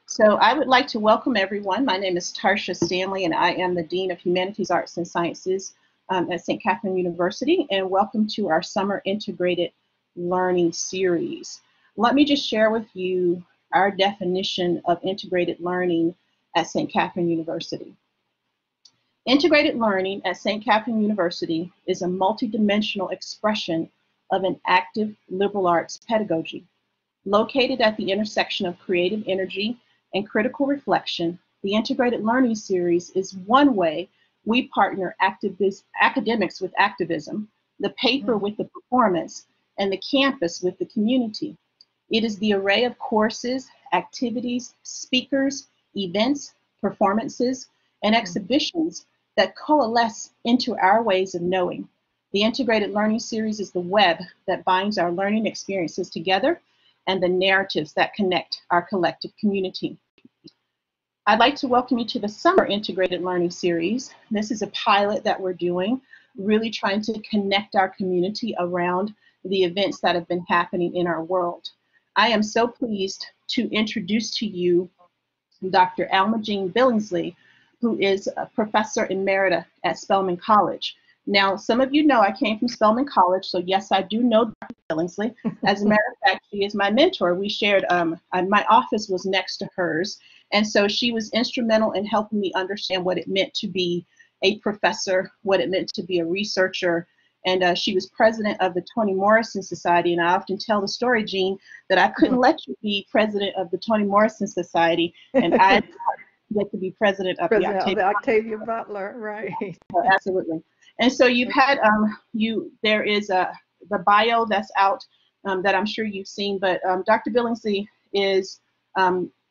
So I would like to welcome everyone. My name is Tarsha Stanley, and I am the Dean of Humanities, Arts, and Sciences at St. Catherine University, and welcome to our Summer Integrated Learning Series. Let me just share with you our definition of integrated learning at St. Catherine University. Integrated learning at St. Catherine University is a multidimensional expression of an active liberal arts pedagogy. Located at the intersection of creative energy and critical reflection, the Integrated Learning Series is one way we partner academics with activism, the paper with the performance, and the campus with the community. It is the array of courses, activities, speakers, events, performances, and exhibitions that coalesce into our ways of knowing. The Integrated Learning Series is the web that binds our learning experiences together and the narratives that connect our collective community. I'd like to welcome you to the Summer Integrated Learning Series. This is a pilot that we're doing, really trying to connect our community around the events that have been happening in our world. I am so pleased to introduce to you Dr. Alma Billingslea, who is a professor emerita at Spelman College. Now, some of you know I came from Spelman College, so yes, I do know Dr. Billingslea. As a matter of fact, she is my mentor. We shared, my office was next to hers, and so she was instrumental in helping me understand what it meant to be a professor, what it meant to be a researcher, and she was president of the Toni Morrison Society, and I often tell the story, Jean, that I couldn't let you be president of the Toni Morrison Society, and I get to be president of the Octavia Butler, right? Absolutely. And so you've had, there is the bio that's out that I'm sure you've seen, but Dr. Billingslea is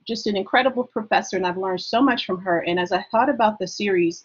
just an incredible professor, and I've learned so much from her. And as I thought about the series,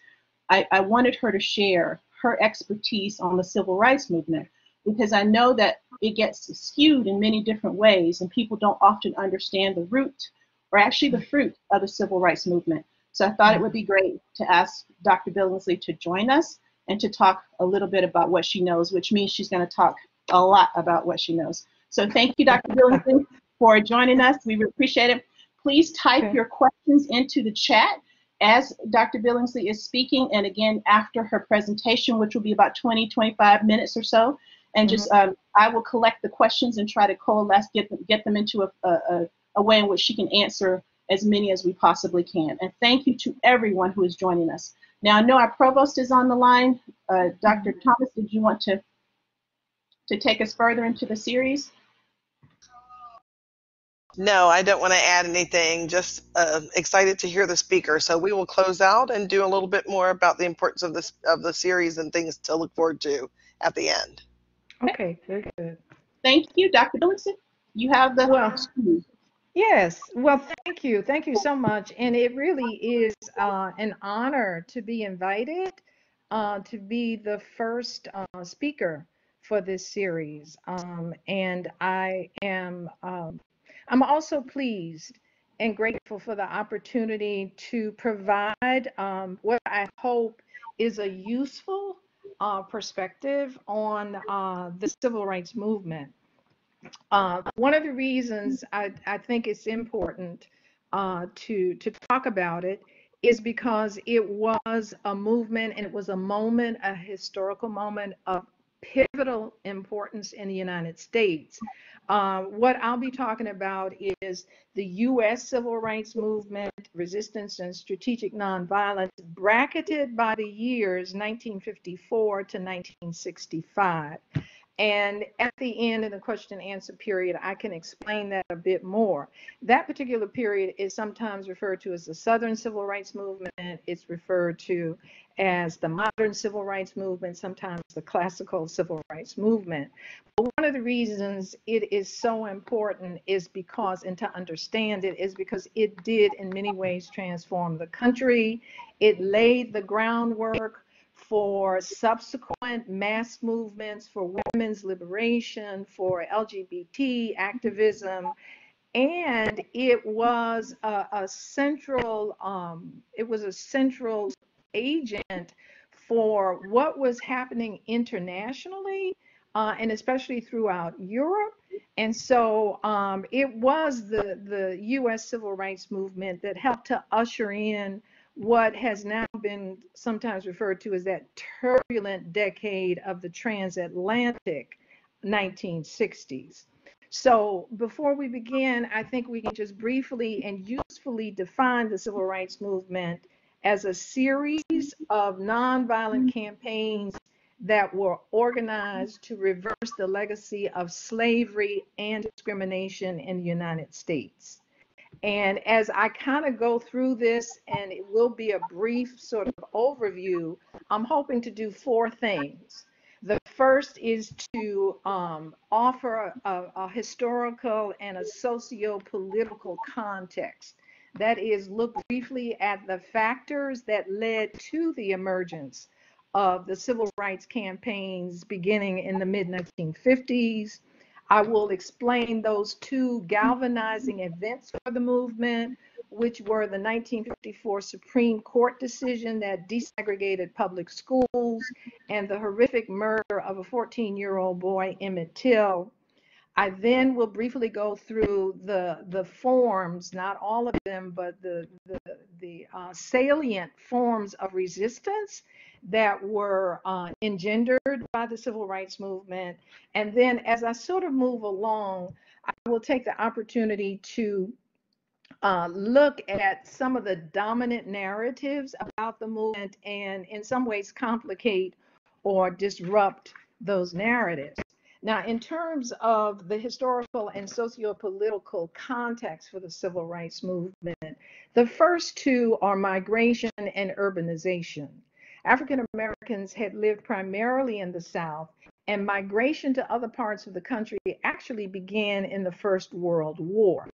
I wanted her to share her expertise on the civil rights movement, because I know that it gets skewed in many different ways, and people don't often understand the root or actually the fruit of the civil rights movement. So I thought it would be great to ask Dr. Billingslea to join us and to talk a little bit about what she knows, which means she's going to talk a lot about what she knows. So thank you, Dr. Billingslea, for joining us. We appreciate it. Please type your questions into the chat as Dr. Billingslea is speaking, and again, after her presentation, which will be about 20-25 minutes or so. And just, I will collect the questions and try to coalesce, get them into a way in which she can answer as many as we possibly can. And thank you to everyone who is joining us. Now, I know our provost is on the line. Dr. Thomas, did you want to take us further into the series? No, I don't want to add anything, just excited to hear the speaker. So we will close out and do a little bit more about the importance of the series and things to look forward to at the end. Okay, very good. Thank you, Dr. Billingslea. You have the Yes, well, thank you. Thank you so much. And it really is an honor to be invited to be the first speaker for this series. And I'm also pleased and grateful for the opportunity to provide what I hope is a useful perspective on the civil rights movement. One of the reasons I think it's important to talk about it is because it was a movement, and it was a moment, a historical moment of pivotal importance in the United States. What I'll be talking about is the U.S. civil rights movement, resistance and strategic nonviolence, bracketed by the years 1954 to 1965. And at the end of the question and answer period, I can explain that a bit more. That particular period is sometimes referred to as the Southern Civil Rights Movement. It's referred to as the modern civil rights movement, sometimes the classical civil rights movement. But one of the reasons it is so important is because, and to understand it, is because it did in many ways transform the country. It laid the groundwork for subsequent mass movements for women's liberation, for LGBT activism, and it was a central agent for what was happening internationally and especially throughout Europe. And so it was the U.S. civil rights movement that helped to usher in what has now been sometimes referred to as that turbulent decade of the transatlantic 1960s. So before we begin, I think we can just briefly and usefully define the civil rights movement as a series of nonviolent campaigns that were organized to reverse the legacy of slavery and discrimination in the United States. And as I kind of go through this, and it will be a brief sort of overview, I'm hoping to do four things. The first is to offer a historical and a socio-political context. That is, look briefly at the factors that led to the emergence of the civil rights campaigns beginning in the mid-1950s. I will explain those two galvanizing events for the movement, which were the 1954 Supreme Court decision that desegregated public schools and the horrific murder of a 14-year-old boy, Emmett Till. I then will briefly go through the forms, not all of them, but the salient forms of resistance that were engendered by the civil rights movement. And then as I sort of move along, I will take the opportunity to look at some of the dominant narratives about the movement and in some ways complicate or disrupt those narratives. Now, in terms of the historical and socio-political context for the civil rights movement, the first two are migration and urbanization. African Americans had lived primarily in the South, and migration to other parts of the country actually began in the First World War.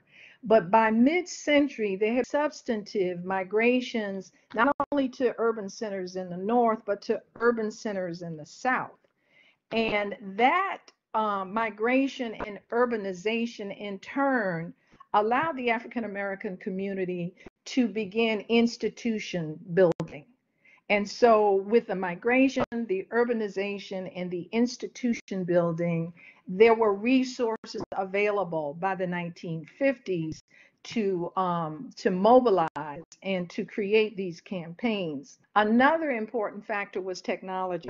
But by mid-century, they had substantive migrations, not only to urban centers in the North, but to urban centers in the South. And that migration and urbanization in turn allowed the African American community to begin institution building. And so with the migration, the urbanization, and the institution building, there were resources available by the 1950s to mobilize and to create these campaigns. Another important factor was technology.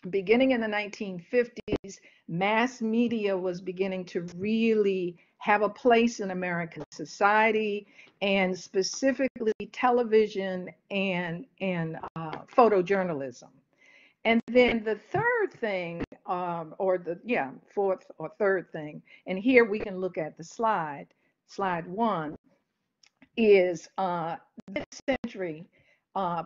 Beginning in the 1950s, mass media was beginning to really have a place in American society, and specifically television and photojournalism. And then the third thing, fourth or third thing, and here we can look at the slide one, is this century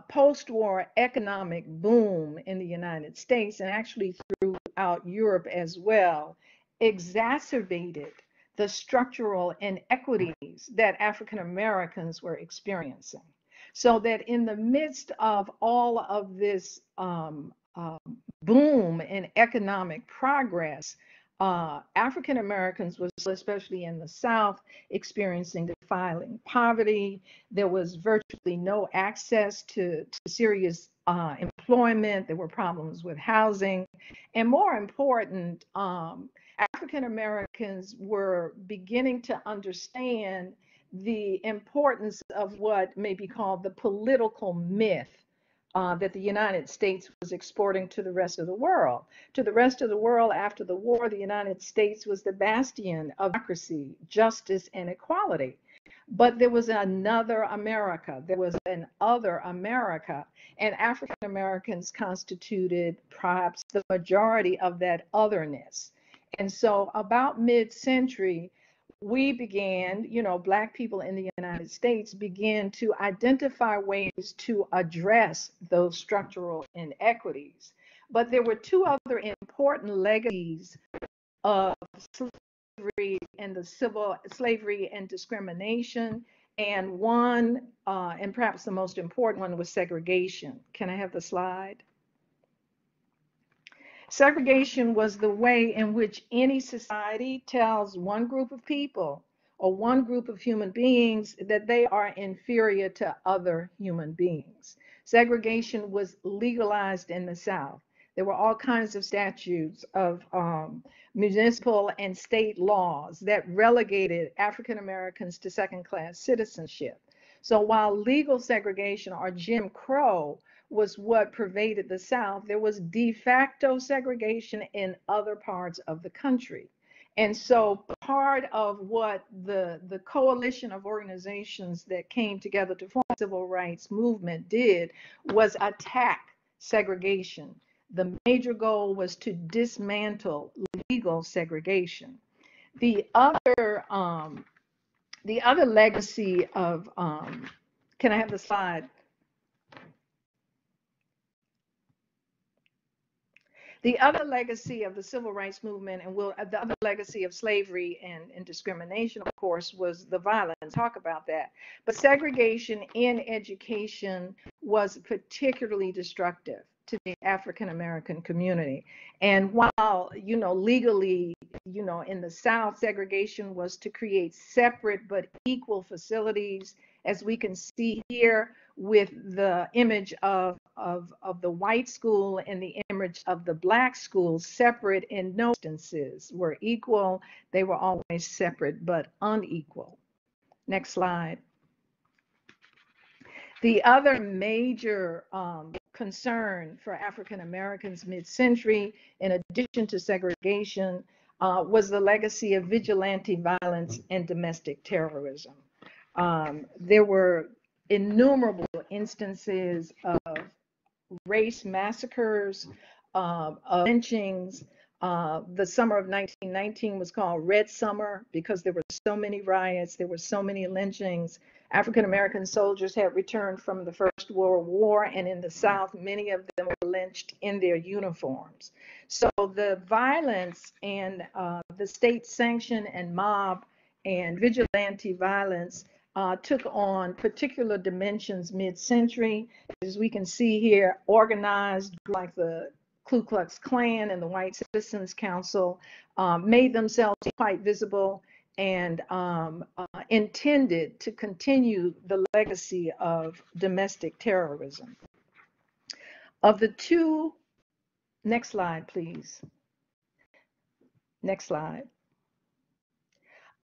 post-war economic boom in the United States and actually throughout Europe as well exacerbated the structural inequities that African Americans were experiencing. So that in the midst of all of this boom in economic progress, African Americans was, especially in the South, experiencing defiling poverty. There was virtually no access to serious employment. There were problems with housing. And more important, African Americans were beginning to understand the importance of what may be called the political myth that the United States was exporting to the rest of the world. To the rest of the world after the war, the United States was the bastion of democracy, justice, and equality. But there was another America. There was an other America, and African Americans constituted perhaps the majority of that otherness. And so about mid-century, we began, Black people in the United States began to identify ways to address those structural inequities. But there were two other important legacies of slavery and slavery and discrimination. And one, and perhaps the most important one, was segregation. Can I have the slide? Segregation was the way in which any society tells one group of people or one group of human beings that they are inferior to other human beings. Segregation was legalized in the South. There were all kinds of statutes of municipal and state laws that relegated African Americans to second-class citizenship. So while legal segregation, or Jim Crow, was what pervaded the South, there was de facto segregation in other parts of the country. And so part of what the coalition of organizations that came together to form the civil rights movement did was attack segregation. The major goal was to dismantle legal segregation. The other legacy of, can I have the slide? The other legacy of the civil rights movement, and the other legacy of slavery and discrimination, of course, was the violence. Talk about that. But segregation in education was particularly destructive to the African American community. And while, legally, in the South, segregation was to create separate but equal facilities, as we can see here with the image of the white school and the image of the black school, separate in no instances were equal. They were always separate but unequal. Next slide. The other major concern for African Americans mid-century, in addition to segregation, was the legacy of vigilante violence and domestic terrorism. There were innumerable instances of race massacres, of lynchings. The summer of 1919 was called Red Summer because there were so many riots, there were so many lynchings. African American soldiers had returned from the First World War, and in the South, many of them were lynched in their uniforms. So the violence and the state sanction and mob and vigilante violence took on particular dimensions mid-century. As we can see here, organized like the Ku Klux Klan and the White Citizens Council made themselves quite visible and intended to continue the legacy of domestic terrorism. Of the two, next slide, please. Next slide.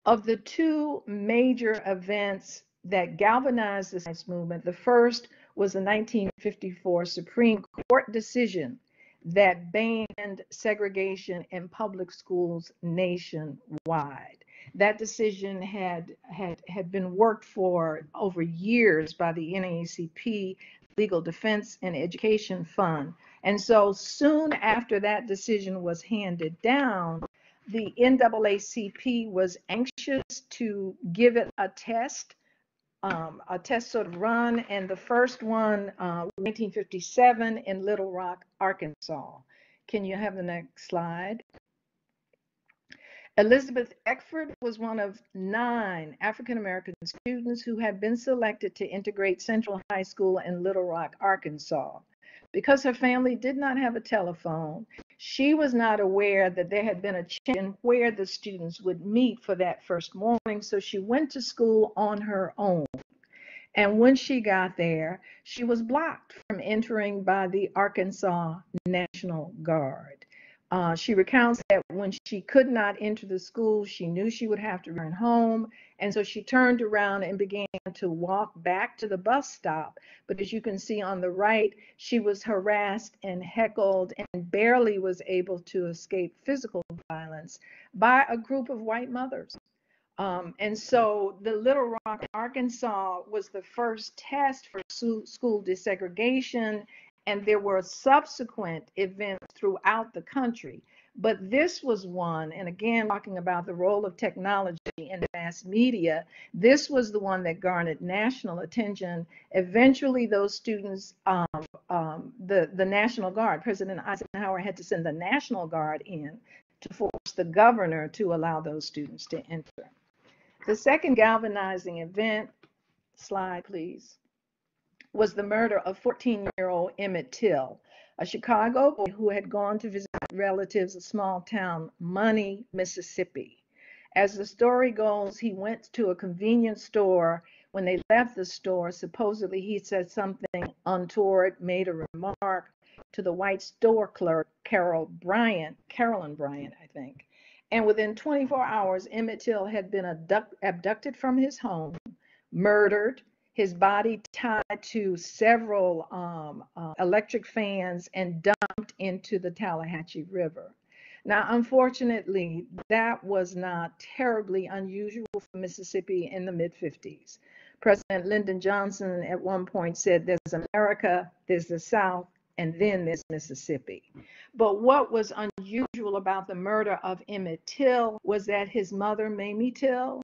Of the two major events that galvanized the rights movement, the first was the 1954 Supreme Court decision that banned segregation in public schools nationwide. That decision had been worked for over years by the NAACP, Legal Defense and Education Fund. And so soon after that decision was handed down, the NAACP was anxious to give it a test sort of run, and the first one, 1957 in Little Rock, Arkansas. Can you have the next slide? Elizabeth Eckford was one of 9 African American students who had been selected to integrate Central High School in Little Rock, Arkansas. Because her family did not have a telephone, she was not aware that there had been a change in where the students would meet for that first morning, so she went to school on her own. And when she got there, she was blocked from entering by the Arkansas National Guard. She recounts that when she could not enter the school, she knew she would have to return home. And so she turned around and began to walk back to the bus stop. But as you can see on the right, she was harassed and heckled and barely was able to escape physical violence by a group of white mothers. And so the Little Rock, Arkansas was the first test for school desegregation, and there were subsequent events throughout the country. But this was one, and again, talking about the role of technology in mass media, this was the one that garnered national attention. Eventually, those students, the National Guard, President Eisenhower had to send the National Guard in to force the governor to allow those students to enter. The second galvanizing event, slide please, was the murder of 14-year-old Emmett Till, a Chicago boy who had gone to visit relatives in small town Money, Mississippi. As the story goes, he went to a convenience store. When they left the store, supposedly he said something untoward, made a remark. to the white store clerk, Carolyn Bryant, I think. And within 24 hours, Emmett Till had been abducted from his home, murdered, his body tied to several electric fans and dumped into the Tallahatchie River. Now, unfortunately, that was not terribly unusual for Mississippi in the mid-50s. President Lyndon Johnson at one point said, there's America, there's the South, and then there's Mississippi. But what was unusual about the murder of Emmett Till was that his mother, Mamie Till,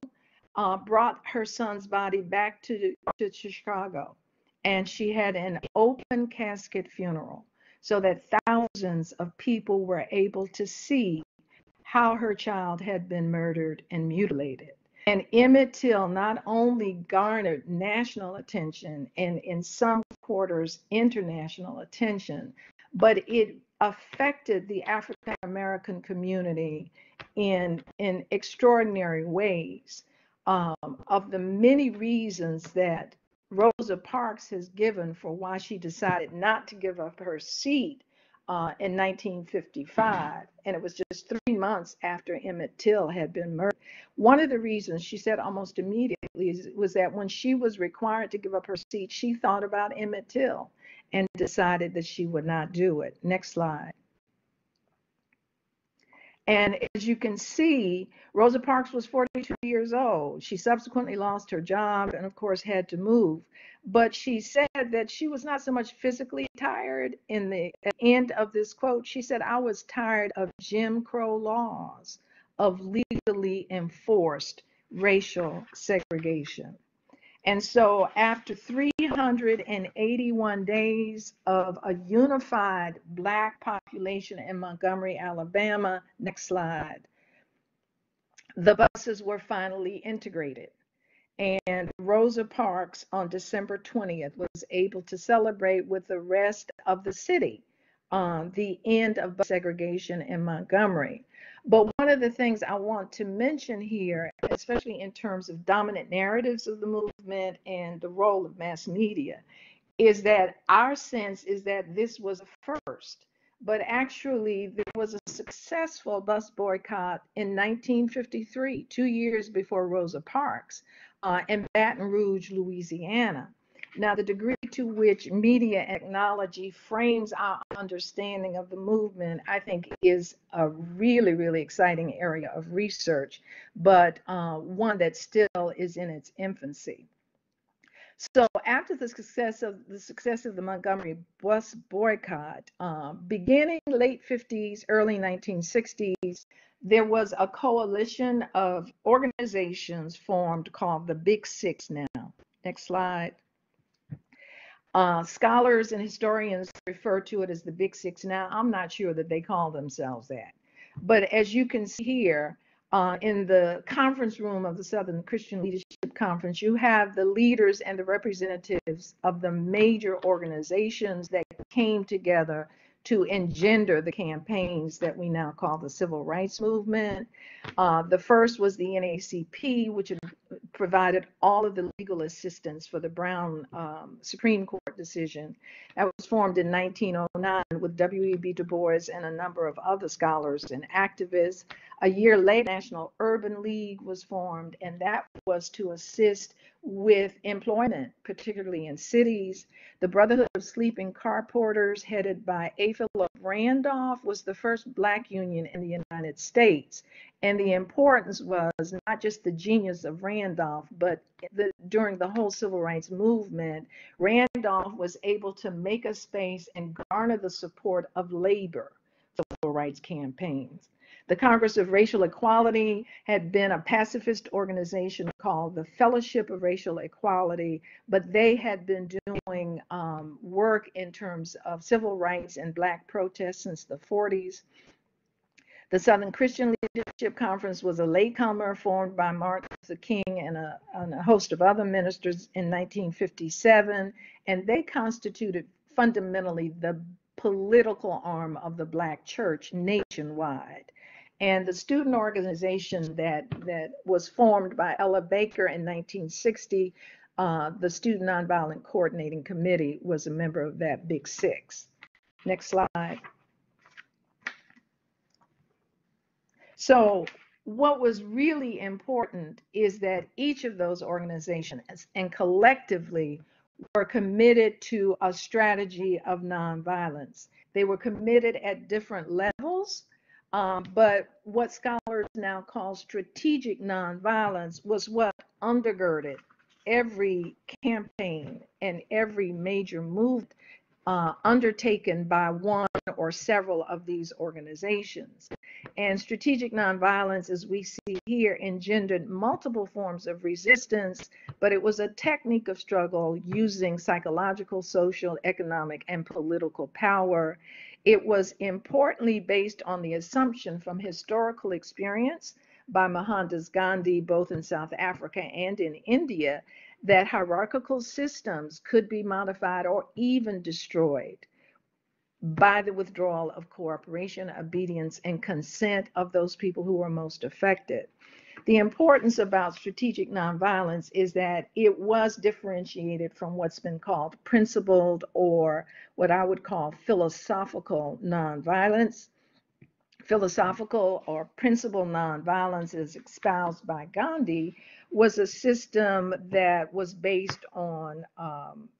brought her son's body back to Chicago, and she had an open casket funeral so that thousands of people were able to see how her child had been murdered and mutilated. And Emmett Till not only garnered national attention and in some quarters international attention, but it affected the African American community in extraordinary ways. Of the many reasons that Rosa Parks has given for why she decided not to give up her seat in 1955, and it was just 3 months after Emmett Till had been murdered. One of the reasons, she said almost immediately, was that when she was required to give up her seat, she thought about Emmett Till and decided that she would not do it. Next slide. And as you can see, Rosa Parks was 42 years old. She subsequently lost her job and, of course, had to move. But she said that she was not so much physically tired. In the end of this quote, she said, I was tired of Jim Crow laws, of legally enforced racial segregation. And so after 381 days of a unified Black population in Montgomery, Alabama, next slide, the buses were finally integrated. And Rosa Parks on December 20th was able to celebrate with the rest of the city the end of segregation in Montgomery. But one of the things I want to mention here, especially in terms of dominant narratives of the movement and the role of mass media, is that our sense is that this was a first. But actually, there was a successful bus boycott in 1953, 2 years before Rosa Parks, in Baton Rouge, Louisiana. Now, the degree to which media and technology frames our understanding of the movement, I think, is a really, really exciting area of research, but one that still is in its infancy. So after the success of the Montgomery bus boycott, beginning late 50s, early 1960s, there was a coalition of organizations formed called the Big Six now. Next slide. Scholars and historians refer to it as the Big Six now. I'm not sure that they call themselves that. But as you can see here, in the conference room of the Southern Christian Leadership Conference, you have the leaders and the representatives of the major organizations that came together to engender the campaigns that we now call the Civil Rights Movement. The first was the NAACP, which provided all of the legal assistance for the Brown Supreme Court decision. That was formed in 1909 with W.E.B. Du Bois and a number of other scholars and activists. A year later, National Urban League was formed, and that was to assist with employment, particularly in cities. The Brotherhood of Sleeping Car Porters, headed by A. Philip Randolph, was the first Black union in the United States. And the importance was not just the genius of Randolph, but during the whole civil rights movement, Randolph was able to make a space and garner the support of labor for civil rights campaigns. The Congress of Racial Equality had been a pacifist organization called the Fellowship of Racial Equality, but they had been doing work in terms of civil rights and Black protests since the 40s. The Southern Christian Leadership Conference was a latecomer formed by Martin Luther King and a host of other ministers in 1957, and they constituted fundamentally the political arm of the Black church nationwide. And the student organization that was formed by Ella Baker in 1960, the Student Nonviolent Coordinating Committee, was a member of that Big Six. Next slide. So what was really important is that each of those organizations and collectively were committed to a strategy of nonviolence. They were committed at different levels, but what scholars now call strategic nonviolence was what undergirded every campaign and every major move undertaken by one or several of these organizations. And strategic nonviolence, as we see here, engendered multiple forms of resistance, but it was a technique of struggle using psychological, social, economic, and political power. It was importantly based on the assumption from historical experience by Mohandas Gandhi, both in South Africa and in India, that hierarchical systems could be modified or even destroyed by the withdrawal of cooperation, obedience, and consent of those people who were most affected. The importance about strategic nonviolence is that it was differentiated from what's been called principled, or what I would call philosophical nonviolence. Philosophical or principled nonviolence, as espoused by Gandhi, was a system that was based on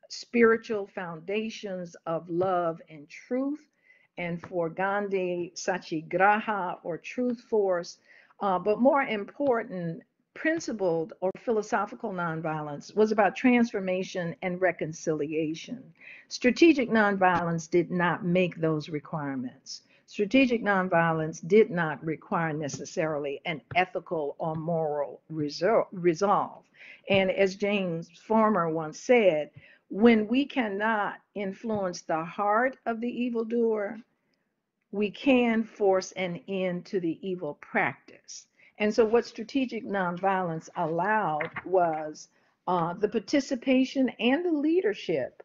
spiritual foundations of love and truth. And for Gandhi, Satyagraha, or truth force, but more important, principled or philosophical nonviolence was about transformation and reconciliation. Strategic nonviolence did not make those requirements. Strategic nonviolence did not require necessarily an ethical or moral resolve. And as James Farmer once said, when we cannot influence the heart of the evildoer, we can force an end to the evil practice. And so what strategic nonviolence allowed was the participation and the leadership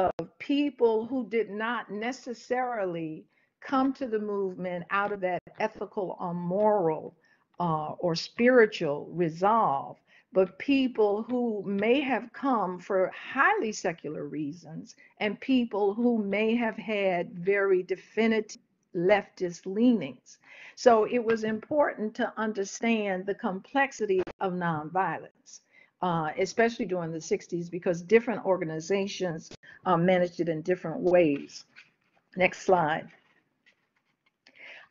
of people who did not necessarily come to the movement out of that ethical or moral or spiritual resolve, but people who may have come for highly secular reasons, and people who may have had very definitive leftist leanings. So it was important to understand the complexity of nonviolence, especially during the 60s, because different organizations managed it in different ways. Next slide.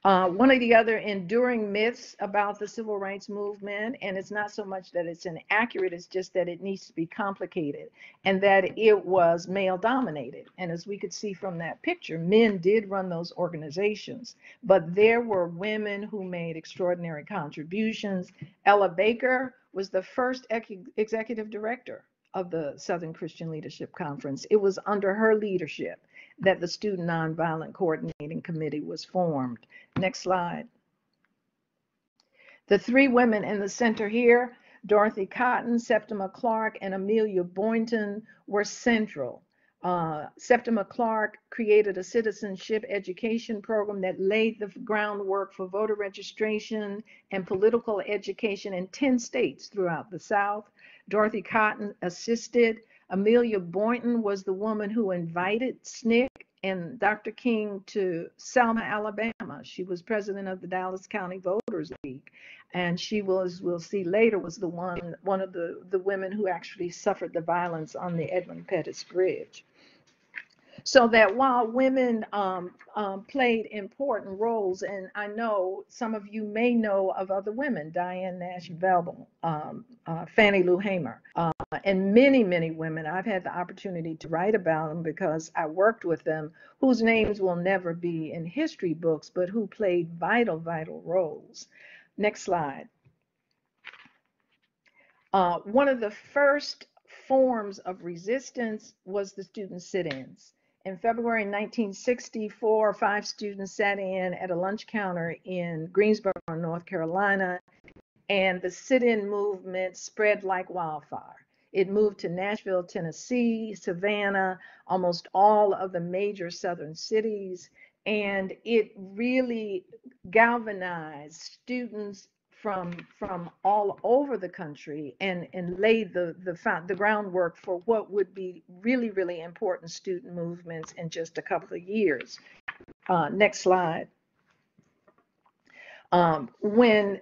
One of the other enduring myths about the civil rights movement, and it's not so much that it's inaccurate, it's just that it needs to be complicated, and that it was male dominated. And as we could see from that picture, men did run those organizations, but there were women who made extraordinary contributions. Ella Baker was the first executive director of the Southern Christian Leadership Conference. It was under her leadership that the Student Nonviolent Coordinating Committee was formed. Next slide. The three women in the center here, Dorothy Cotton, Septima Clark, and Amelia Boynton, were central. Septima Clark created a citizenship education program that laid the groundwork for voter registration and political education in 10 states throughout the South. Dorothy Cotton assisted. Amelia Boynton was the woman who invited SNCC and Dr. King to Selma, Alabama. She was president of the Dallas County Voters League, and she was, we'll see later, was the one of the women who actually suffered the violence on the Edmund Pettus Bridge. So that while women played important roles, and I know some of you may know of other women, Diane Nash Velbel, Fannie Lou Hamer, and many, many women, I've had the opportunity to write about them because I worked with them, whose names will never be in history books, but who played vital, vital roles. Next slide. One of the first forms of resistance was the student sit-ins. In February 1964, 5 students sat in at a lunch counter in Greensboro, North Carolina, and the sit-in movement spread like wildfire. It moved to Nashville, Tennessee, Savannah, almost all of the major southern cities, and it really galvanized students from all over the country and laid the groundwork for what would be really important student movements in just a couple of years. Next slide. When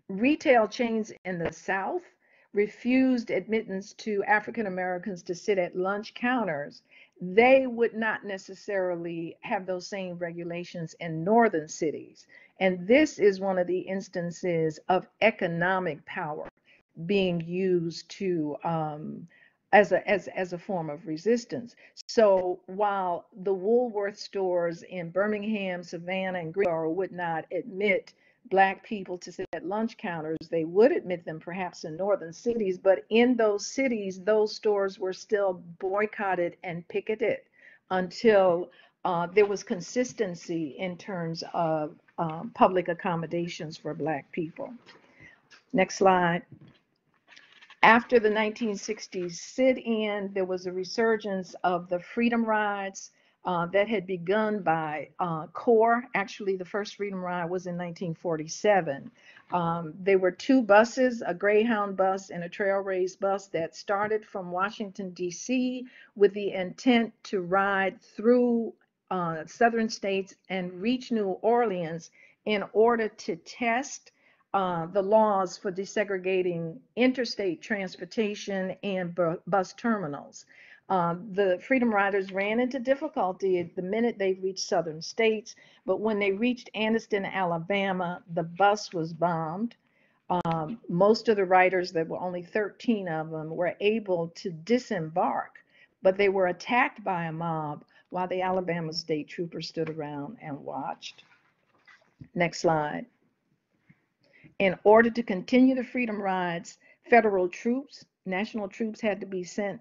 retail chains in the South refused admittance to African Americans to sit at lunch counters, they would not necessarily have those same regulations in northern cities. And this is one of the instances of economic power being used to as a form of resistance. So while the Woolworth stores in Birmingham, Savannah, and Greensboro would not admit Black people to sit at lunch counters, they would admit them perhaps in northern cities, but in those cities, those stores were still boycotted and picketed until there was consistency in terms of public accommodations for Black people. Next slide. After the 1960s sit-in, there was a resurgence of the freedom rides that had begun by CORE. Actually, the first freedom ride was in 1947. There were two buses, a Greyhound bus and a Trail Race bus, that started from Washington, D.C. with the intent to ride through southern states and reach New Orleans in order to test the laws for desegregating interstate transportation and bus terminals. The Freedom Riders ran into difficulty the minute they reached southern states, but when they reached Anniston, Alabama, the bus was bombed. Most of the riders, there were only 13 of them, were able to disembark, but they were attacked by a mob while the Alabama state troopers stood around and watched. Next slide. In order to continue the freedom rides, federal troops, national troops, had to be sent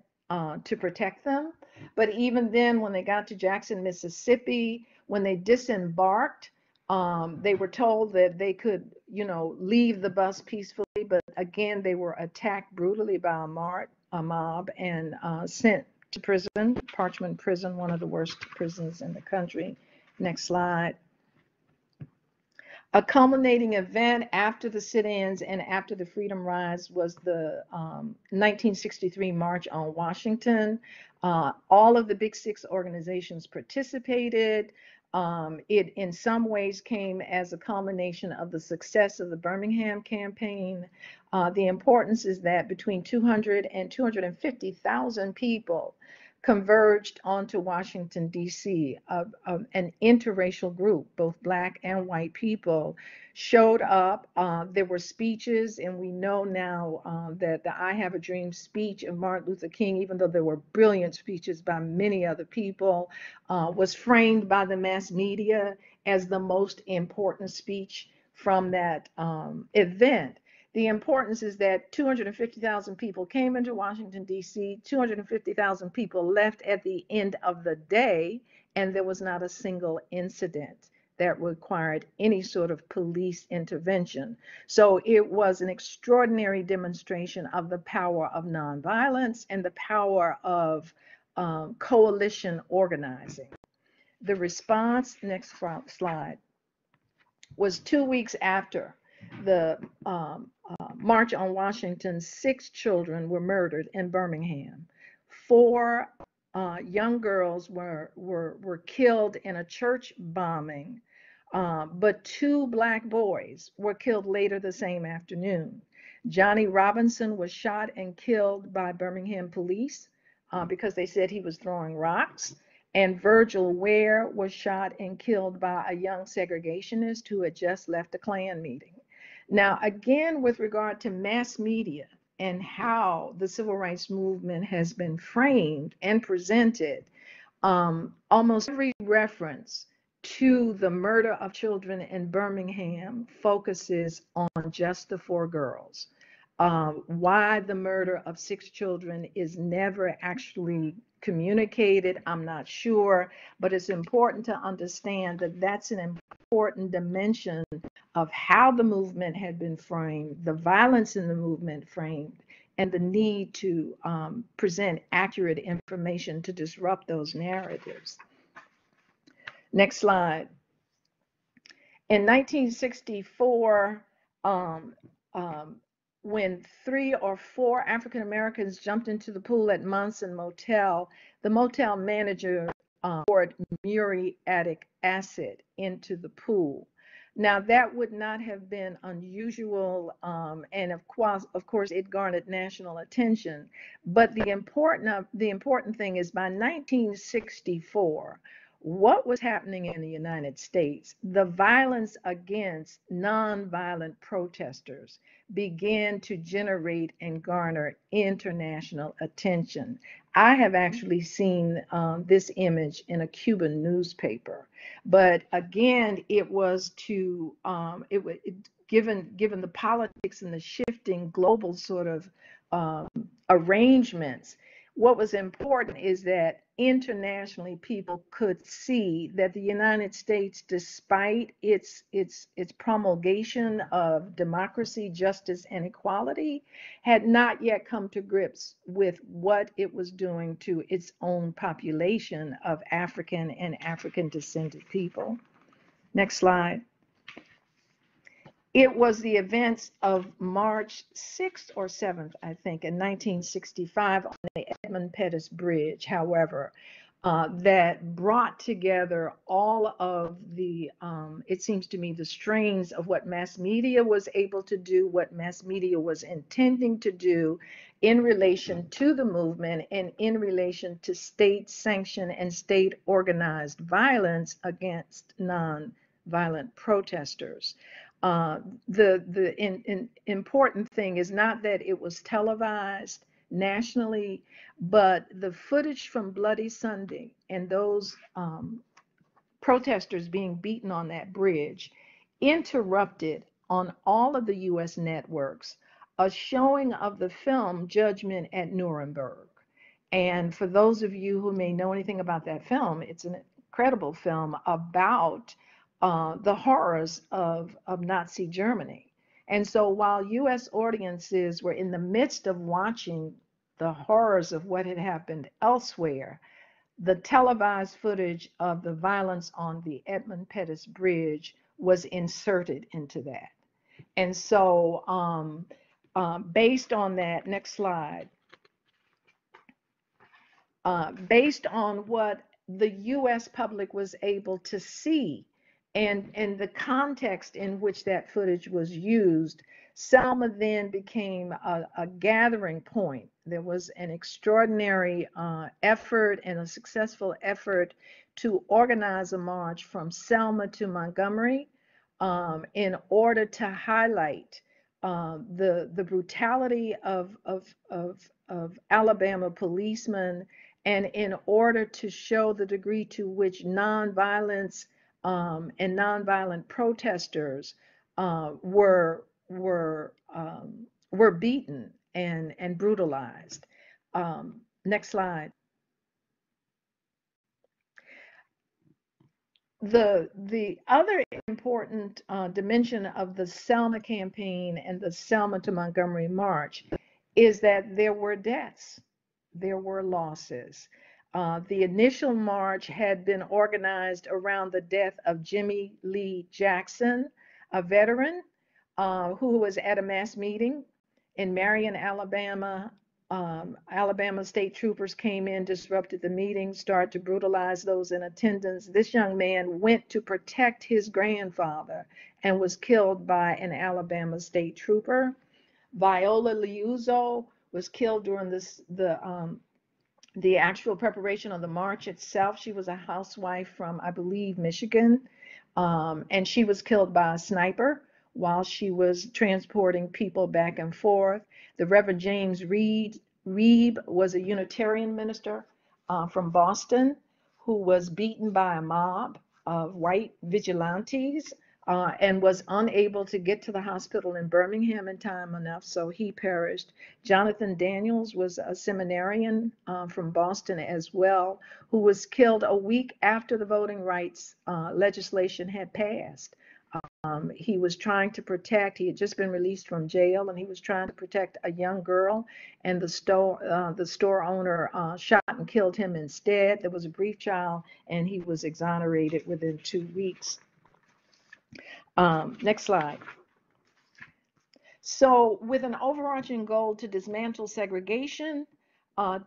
to protect them. But even then, when they got to Jackson, Mississippi, when they disembarked, they were told that they could, leave the bus peacefully. But again, they were attacked brutally by a mob and sent to prison, Parchman Prison, one of the worst prisons in the country. Next slide. A culminating event after the sit-ins and after the freedom rides was the 1963 March on Washington. All of the Big Six organizations participated. It in some ways came as a culmination of the success of the Birmingham campaign. The importance is that between 200 and 250,000 people converged onto Washington, D.C. An interracial group, both Black and white people, showed up. There were speeches, and we know now that the I Have a Dream speech of Martin Luther King, even though there were brilliant speeches by many other people, was framed by the mass media as the most important speech from that event. The importance is that 250,000 people came into Washington, D.C., 250,000 people left at the end of the day, and there was not a single incident that required any sort of police intervention. So it was an extraordinary demonstration of the power of nonviolence and the power of coalition organizing. The response, next slide, was 2 weeks after the March on Washington. 6 children were murdered in Birmingham. 4 young girls were killed in a church bombing, but 2 Black boys were killed later the same afternoon. Johnny Robinson was shot and killed by Birmingham police because they said he was throwing rocks. And Virgil Ware was shot and killed by a young segregationist who had just left a Klan meeting. Now, again, with regard to mass media and how the civil rights movement has been framed and presented, almost every reference to the murder of children in Birmingham focuses on just the 4 girls. Why the murder of 6 children is never actually communicated, I'm not sure, but it's important to understand that that's an important dimension of how the movement had been framed, the violence in the movement framed, and the need to present accurate information to disrupt those narratives. Next slide. In 1964, um, um, when 3 or 4 African Americans jumped into the pool at Munson Motel, the motel manager poured muriatic acid into the pool. Now, that would not have been unusual, and of course, it garnered national attention. But the important thing is by 1964, what was happening in the United States, the violence against nonviolent protesters began to generate and garner international attention. I have actually seen this image in a Cuban newspaper, but again, it was to given the politics and the shifting global sort of arrangements. What was important is that internationally people could see that the United States, despite its promulgation of democracy, justice, and equality, had not yet come to grips with what it was doing to its own population of African and African descended people. Next slide. It was the events of March 6th or 7th, I think, in 1965 on the Edmund Pettus Bridge, however, that brought together all of the, it seems to me, the strains of what mass media was able to do, what mass media was intending to do in relation to the movement and in relation to state sanctioned and state organized violence against non-violent protesters. The important thing is not that it was televised nationally, but the footage from Bloody Sunday and those protesters being beaten on that bridge interrupted on all of the U.S. networks a showing of the film Judgment at Nuremberg. And for those of you who may know anything about that film, it's an incredible film about the horrors of Nazi Germany. And so while U.S. audiences were in the midst of watching the horrors of what had happened elsewhere, the televised footage of the violence on the Edmund Pettus Bridge was inserted into that. And so based on that, next slide, based on what the U.S. public was able to see and the context in which that footage was used, Selma then became a gathering point. There was an extraordinary effort and a successful effort to organize a march from Selma to Montgomery in order to highlight the brutality of Alabama policemen, and in order to show the degree to which nonviolence and nonviolent protesters were beaten and brutalized. Next slide. The other important dimension of the Selma campaign and the Selma to Montgomery March is that there were deaths, there were losses. The initial march had been organized around the death of Jimmy Lee Jackson, a veteran who was at a mass meeting in Marion, Alabama. Alabama state troopers came in, disrupted the meeting, started to brutalize those in attendance. This young man went to protect his grandfather and was killed by an Alabama state trooper. Viola Liuzzo was killed during the actual preparation of the march itself. She was a housewife from, I believe, Michigan, and she was killed by a sniper while she was transporting people back and forth. The Reverend James Reeb was a Unitarian minister from Boston who was beaten by a mob of white vigilantes and was unable to get to the hospital in Birmingham in time enough, so he perished. Jonathan Daniels was a seminarian from Boston as well, who was killed a week after the voting rights legislation had passed. He was trying to protect, he had just been released from jail, and he was trying to protect a young girl, and the store owner shot and killed him instead. There was a brief trial, and he was exonerated within 2 weeks. Next slide. So with an overarching goal to dismantle segregation,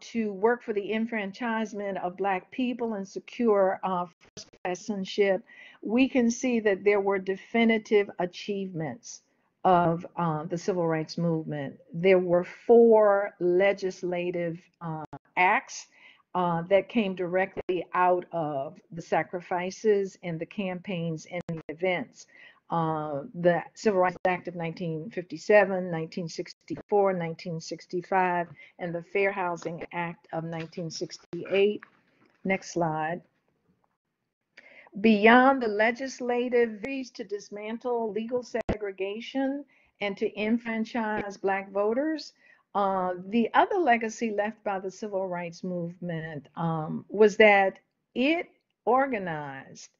to work for the enfranchisement of Black people and secure first-class citizenship, we can see that there were definitive achievements of the civil rights movement. There were 4 legislative acts that came directly out of the sacrifices and the campaigns and the events. The Civil Rights Act of 1957, 1964, 1965, and the Fair Housing Act of 1968. Next slide. Beyond the legislative victories to dismantle legal segregation and to enfranchise Black voters, the other legacy left by the civil rights movement was that it organized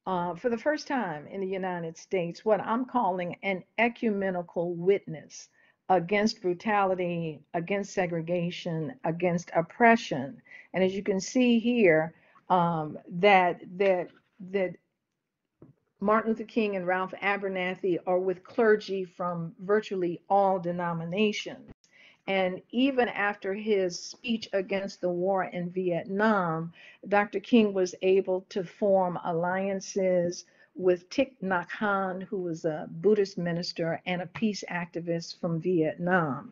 for the first time in the United States what I'm calling an ecumenical witness against brutality, against segregation, against oppression. And as you can see here, that Martin Luther King and Ralph Abernathy are with clergy from virtually all denominations. And even after his speech against the war in Vietnam, Dr. King was able to form alliances with Thich Nhat Hanh, who was a Buddhist minister and a peace activist from Vietnam.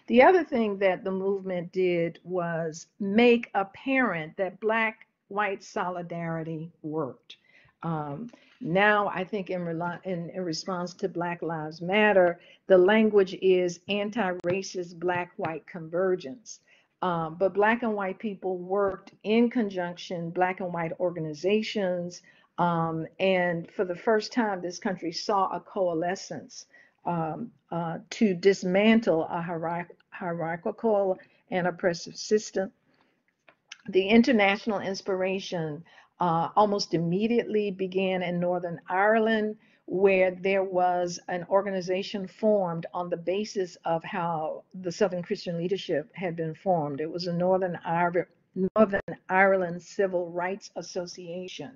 The other thing that the movement did was make apparent that Black-white solidarity worked. Now, I think in response to Black Lives Matter, the language is anti-racist Black-white convergence. But Black and white people worked in conjunction, Black and white organizations, and for the first time, this country saw a coalescence to dismantle a hierarchical and oppressive system. The international inspiration almost immediately began in Northern Ireland, where there was an organization formed on the basis of how the Southern Christian leadership had been formed. It was a Northern Ireland Civil Rights Association.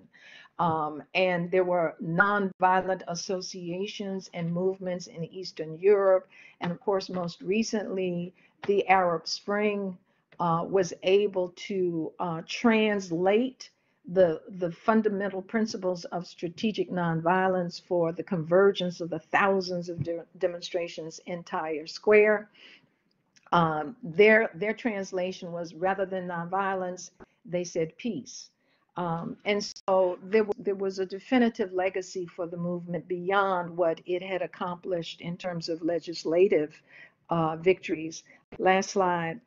And there were nonviolent associations and movements in Eastern Europe. And of course, most recently, the Arab Spring was able to translate the fundamental principles of strategic nonviolence for the convergence of the thousands of demonstrations in Tahrir Square. Their translation was, rather than nonviolence, they said peace. And so there was a definitive legacy for the movement beyond what it had accomplished in terms of legislative victories. Last slide.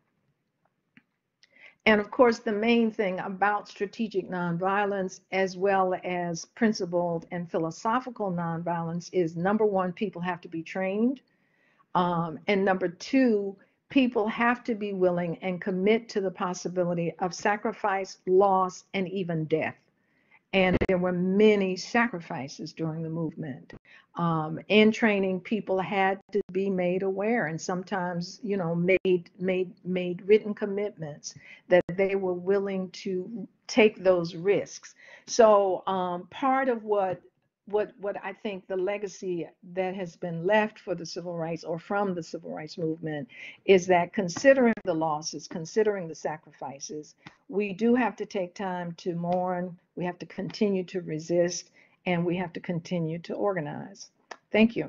And of course, the main thing about strategic nonviolence, as well as principled and philosophical nonviolence, is number one, people have to be trained. And number two, people have to be willing and commit to the possibility of sacrifice, loss, and even death. And there were many sacrifices during the movement. In training, people had to be made aware, and sometimes, you know, made written commitments that they were willing to take those risks. So part of what I think the legacy that has been left for the civil rights, or from the civil rights movement, is that considering the losses, considering the sacrifices, we do have to take time to mourn, we have to continue to resist, and we have to continue to organize. Thank you.